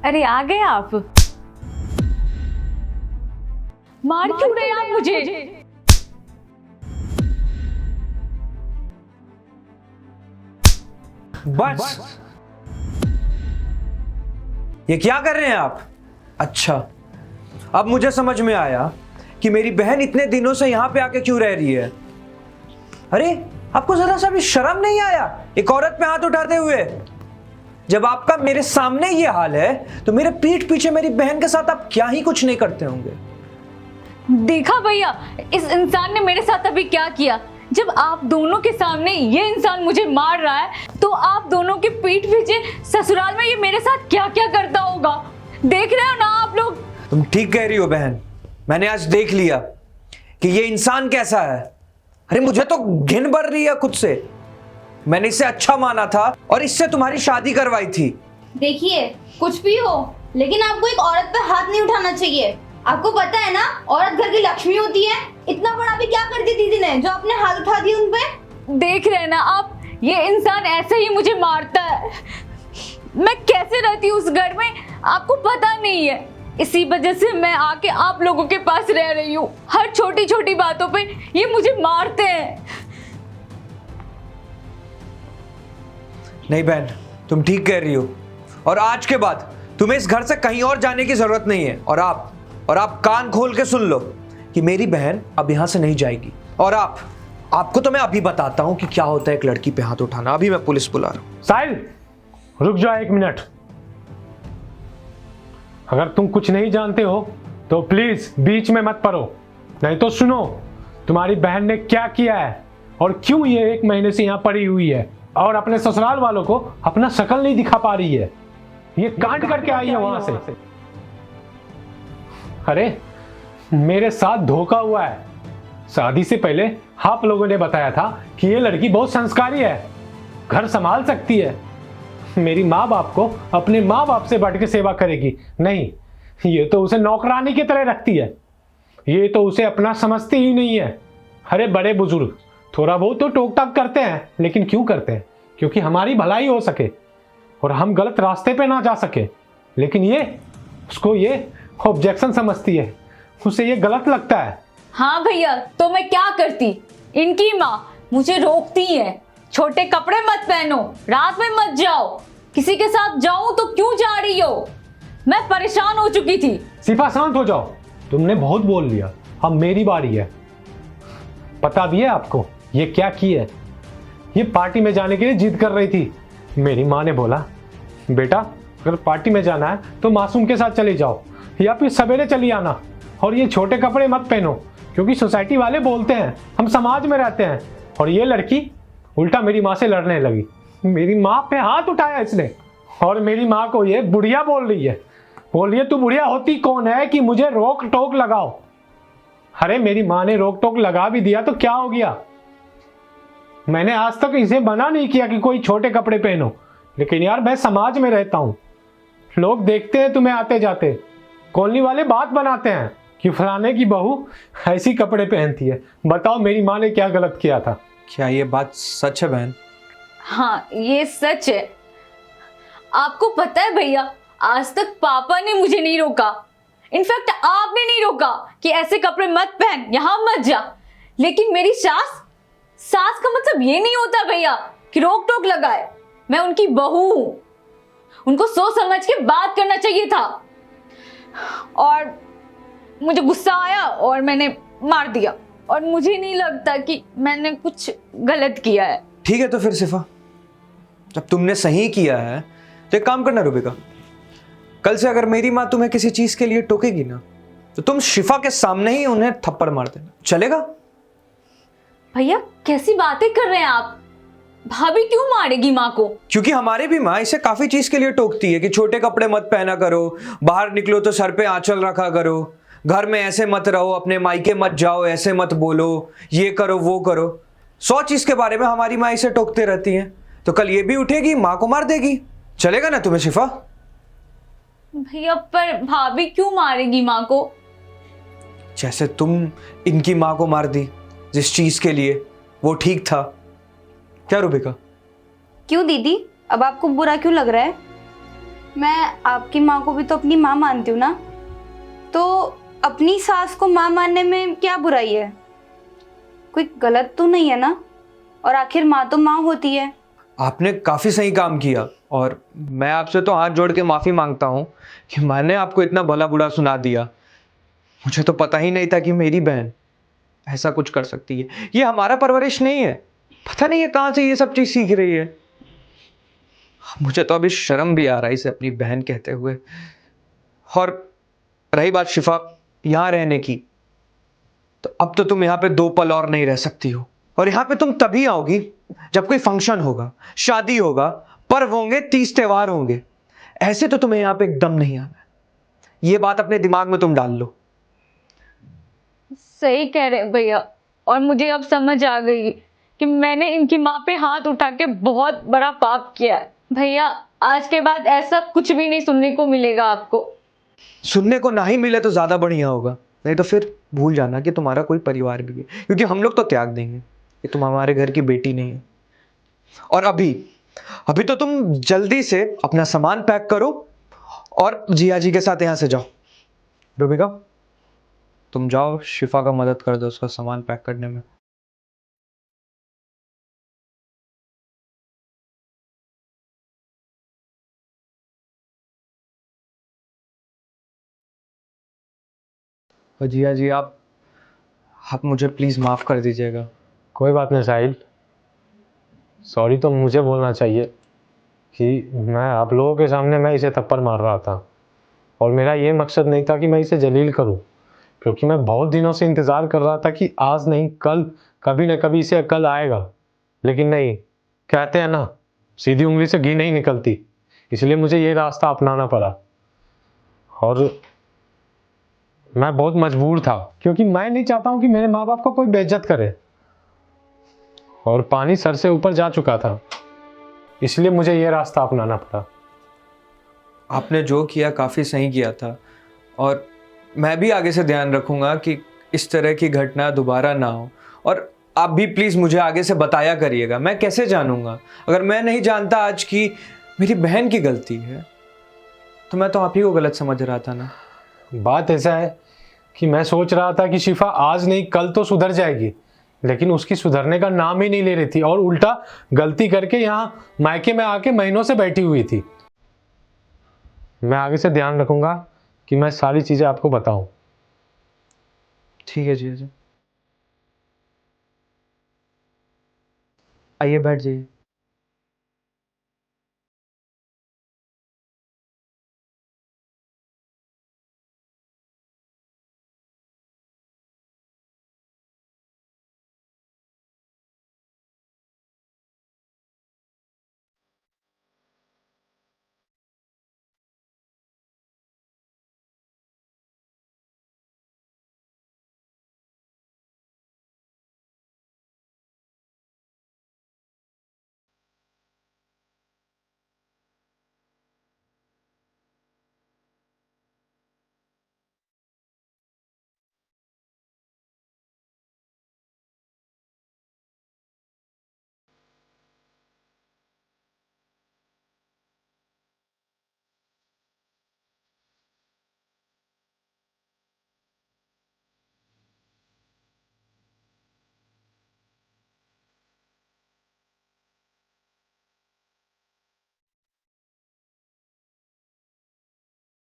अरे आ गए आप। मार क्यों रहे आप मुझे? बस ये क्या कर रहे हैं आप? अच्छा, अब मुझे समझ में आया कि मेरी बहन इतने दिनों से यहां पे आके क्यों रह रही है। अरे आपको जरा सा भी शर्म नहीं आया एक औरत पे हाथ उठाते हुए? जब आपका मेरे सामने ये हाल है तो मेरे पीठ पीछे मेरी बहन के साथ आप क्या ही कुछ नहीं करते होंगे। देखा भैया, इस इंसान ने मेरे साथ अभी क्या किया। जब आप दोनों के सामने ये इंसान मुझे मार रहा है तो आप दोनों के पीठ पीछे ससुराल में ये मेरे साथ क्या क्या करता होगा। देख रहे हो ना आप लोग। तुम ठीक कह रही हो बहन, मैंने आज देख लिया कि ये इंसान कैसा है। अरे मुझे तो घिन बढ़ रही है खुद से। मैंने इसे अच्छा माना था और इससे तुम्हारी शादी करवाई थी। देखिए, कुछ भी हो लेकिन आपको एक औरत पे हाथ नहीं उठाना चाहिए। आपको पता है ना, औरत घर की लक्ष्मी होती है। इतना बड़ा भी क्या कर दी दीदी ने जो आपने हाथ उठा दिए उन पे। देख रहे हैं ना आप, ये इंसान ऐसे ही मुझे मारता है। मैं कैसे रहती हूँ उस घर में आपको पता नहीं है। इसी वजह से मैं आके आप लोगों के पास रह रही हूँ। हर छोटी छोटी बातों पे ये मुझे मारते हैं। नहीं बहन, तुम ठीक कह रही हो और आज के बाद तुम्हें इस घर से कहीं और जाने की जरूरत नहीं है। और आप कान खोल के सुन लो कि मेरी बहन अब यहां से नहीं जाएगी। और आपको तो मैं अभी बताता हूं कि क्या होता है एक लड़की पे हाथ उठाना। अभी मैं पुलिस बुला रहा हूं। साहिल, रुक जाओ 1 मिनट। अगर तुम कुछ नहीं जानते हो तो प्लीज बीच में मत पड़ो, नहीं तो सुनो तुम्हारी बहन ने क्या किया है और क्यों ये 1 महीने से यहाँ पड़ी हुई है और अपने ससुराल वालों को अपना शक्ल नहीं दिखा पा रही है। ये कांड करके आई है वहां से। अरे मेरे साथ धोखा हुआ है। शादी से पहले आप लोगों ने बताया था कि ये लड़की बहुत संस्कारी है, घर संभाल सकती है, मेरी माँ बाप को अपने माँ बाप से बढ़ के सेवा करेगी। नहीं, ये तो उसे नौकरानी की तरह रखती है। ये तो उसे अपना समझती ही नहीं है। अरे बड़े बुजुर्ग थोड़ा बहुत तो टोक टाक करते हैं, लेकिन क्यों करते हैं? क्योंकि हमारी भलाई हो सके और हम गलत रास्ते पे ना जा सके। लेकिन ये उसको ये ऑब्जेक्शन समझती है, उसे ये गलत लगता है। हाँ भैया, तो मैं क्या करती। इनकी माँ मुझे रोकती है, छोटे कपड़े मत पहनो, रात में मत जाओ, किसी के साथ जाऊं तो क्यों जा रही हो। मैं परेशान हो चुकी थी। सिफा शांत हो जाओ, तुमने बहुत बोल लिया, अब मेरी बारी है। पता भी है आपको ये क्या की है? ये पार्टी में जाने के लिए जिद कर रही थी। मेरी माँ ने बोला बेटा अगर पार्टी में जाना है तो मासूम के साथ चले जाओ या फिर सवेरे चली आना, और ये छोटे कपड़े मत पहनो क्योंकि सोसाइटी वाले बोलते हैं, हम समाज में रहते हैं। और ये लड़की उल्टा मेरी माँ से लड़ने लगी। मेरी माँ पे हाथ उठाया इसने और मेरी माँ को ये बुढ़िया बोल रही है। बोलिए तू बुढ़िया होती कौन है कि मुझे रोक टोक लगाओ। अरे मेरी माँ ने रोक टोक लगा भी दिया तो क्या हो गया? मैंने आज तक इसे मना नहीं किया कि कोई छोटे कपड़े पहनो, लेकिन यार मैं समाज में रहता हूँ, लोग देखते हैं तुम्हें आते जाते, कॉलोनी वाले बात बनाते हैं कि फलाने की बहू ऐसी कपड़े पहनती है। बताओ मेरी माँ ने क्या गलत किया था? क्या ये बात सच है बहन? हाँ ये सच है। आपको पता है भैया, आज तक पापा ने मुझे नहीं रोका, इनफैक्ट आपने नहीं रोका कि ऐसे कपड़े मत पहन, यहाँ मत जा। लेकिन मेरी सास का मतलब ये नहीं होता भैया कि रोक टोक लगाए। मैं उनकी बहू हूँ, उनको सोच समझ के बात करना चाहिए था। और मुझे गुस्सा आया और मैंने मार दिया, और मुझे नहीं लगता कि मैंने कुछ गलत किया है। ठीक है तो फिर सिफा, जब तुमने सही किया है तो एक काम करना रुबिका, कल से अगर मेरी माँ तुम्हें किसी चीज के लिए टोकेगी ना तो तुम शिफा के सामने ही उन्हें थप्पड़ मार देना, चलेगा? भैया कैसी बातें कर रहे हैं आप? भाभी क्यों मारेगी माँ को? क्योंकि हमारे भी माँ इसे काफी चीज के लिए टोकती है कि छोटे कपड़े मत पहना करो, बाहर निकलो तो सर पे आंचल रखा करो, घर में ऐसे मत रहो, अपने मायके मत जाओ, ऐसे मत बोलो, ये करो वो करो। 100 चीज के बारे में हमारी माँ इसे टोकते रहती हैं। तो कल ये भी उठेगी, माँ को मार देगी, चलेगा ना तुम्हें शिफा? भैया पर भाभी क्यों मारेगी माँ को? जैसे तुम इनकी माँ को मार दी जिस चीज के लिए, वो ठीक था क्या रुबिका? क्यों दीदी, अब आपको बुरा क्यों लग रहा है? मैं आपकी माँ को भी तो अपनी माँ मानती हूँ ना, तो अपनी सास को माँ मानने में क्या बुराई है? कोई गलत तो नहीं है ना? और आखिर माँ तो माँ होती है। आपने काफ़ी सही काम किया और मैं आपसे तो हाथ जोड़ के माफ़ी मांगता हूँ कि मैंने आपको इतना भला बुरा सुना दिया। मुझे तो पता ही नहीं था कि मेरी बहन ऐसा कुछ कर सकती है। ये हमारा परवरिश नहीं है, पता नहीं है कहाँ से ये सब चीज़ सीख रही है। मुझे तो अभी शर्म भी आ रहा है इसे अपनी बहन कहते हुए। और रही बात शिफा यहाँ रहने की, तो अब तो तुम यहाँ पे 2 पल और नहीं रह सकती हो। और यहाँ पे तुम तभी आओगी जब कोई फंक्शन होगा, शादी होगा, पर्व होंगे, तीज त्योहार होंगे। ऐसे तो तुम्हें यहाँ पे एकदम नहीं आना है। ये बात अपने दिमाग में तुम डाल लो। सही कह रहे हैं भैया। और मुझे अब समझ आ गई कि मैंने इनकी माँ पे हाथ उठा के बहुत बड़ा पाप किया है। भैया आज के बाद ऐसा कुछ भी नहीं सुनने को मिलेगा आपको। सुनने को ना ही मिले तो ज्यादा बढ़िया होगा, नहीं तो फिर भूल जाना कि तुम्हारा कोई परिवार भी है, क्योंकि हम लोग तो त्याग देंगे कि तुम हमारे घर की बेटी नहीं है। और अभी अभी तो तुम जल्दी से अपना सामान पैक करो और जिया जी के साथ यहाँ से जाओ। रूबिका, तुम जाओ, शिफा का मदद कर दो उसका सामान पैक करने में। और जिया जी, आप मुझे प्लीज़ माफ़ कर दीजिएगा। कोई बात नहीं साहिल, सॉरी तो मुझे बोलना चाहिए कि मैं आप लोगों के सामने मैं इसे थप्पड़ मार रहा था और मेरा ये मकसद नहीं था कि मैं इसे जलील करूं, क्योंकि मैं बहुत दिनों से इंतज़ार कर रहा था कि आज नहीं कल कभी ना कभी इसे अकल आएगा। लेकिन नहीं, कहते हैं ना सीधी उंगली से घी नहीं निकलती, इसलिए मुझे ये रास्ता अपनाना पड़ा। और मैं बहुत मजबूर था क्योंकि मैं नहीं चाहता हूं कि मेरे माँ बाप को कोई बेइज्जत करे, और पानी सर से ऊपर जा चुका था, इसलिए मुझे ये रास्ता अपनाना पड़ा। आपने जो किया काफ़ी सही किया था और मैं भी आगे से ध्यान रखूंगा कि इस तरह की घटना दोबारा ना हो। और आप भी प्लीज़ मुझे आगे से बताया करिएगा। मैं कैसे जानूंगा? अगर मैं नहीं जानता आज की मेरी बहन की गलती है, तो मैं तो आप ही को गलत समझ रहा था ना। बात ऐसा है कि मैं सोच रहा था कि शिफा आज नहीं कल तो सुधर जाएगी, लेकिन उसकी सुधरने का नाम ही नहीं ले रही थी और उल्टा गलती करके यहाँ मायके में आके महीनों से बैठी हुई थी। मैं आगे से ध्यान रखूंगा कि मैं सारी चीज़ें आपको बताऊं। ठीक है जी, आइए बैठ जाइए।